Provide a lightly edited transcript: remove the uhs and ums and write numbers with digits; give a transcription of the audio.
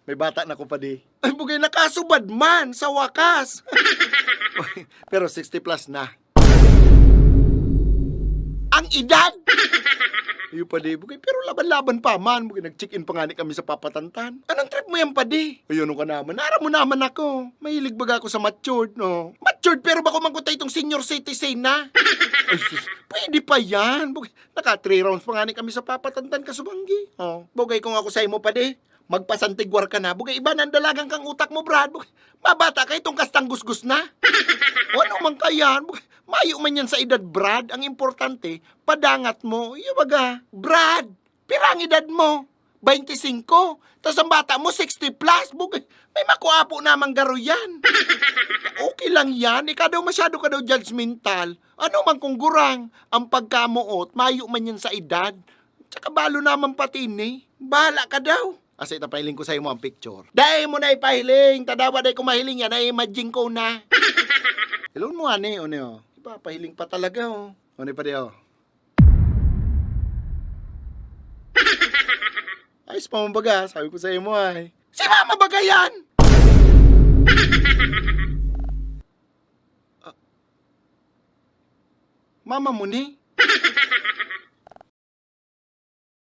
May bata na ko pa di. Ay, bugay nakasubad man sa wakas. Pero 60 plus na. Ang edad! Ayun pa di, bugay. Pero laban-laban pa man. Bugay, nag-check-in pa nga ni kami sa papatantan. Anong trip mo yan pa di? Ayun ka naman. Nara mo naman ako. Mahilig baga ako sa matured, no? Matured, pero bako mangkutay itong senior citizen na. Ay, sus, pwede pa yan. Bugay, naka 3 rounds pa nga ni kami sa papatantan kasubanggi. Oh, bugay kung ako sa'yo mo pa di. Magpasantigwar ka na. Bugay, iba na ang dalagang kang utak mo, Brad. Bugay, mabata ka itong kastang gusgus na. O ano man kaya? Bugay, mayo man yan sa edad, Brad. Ang importante, padangat mo. Iyabaga, Brad, pirang edad mo? 25. Tapos ang bata mo, 60 plus. Bugay, may makuapo namang garo yan. Okay lang yan. Ikaw daw masyado ka daw judgmental. Ano man kung gurang, ang pagkamuot, mayo man yan sa edad. Tsaka balo naman pati ni. Bahala ka daw. Asa itapahiling ko sa'yo mo ang picture. Dahil mo na ipahiling. Tadawa dahil ko mahiling yan. Na-imagine ko na. Ilon mo ani, o. Ipapahiling pa talaga, o. Ano pa di, o. Ayos pa mong baga. Sabi ko sa'yo mo, ay. Si Mama baga yan! Mama mo ni?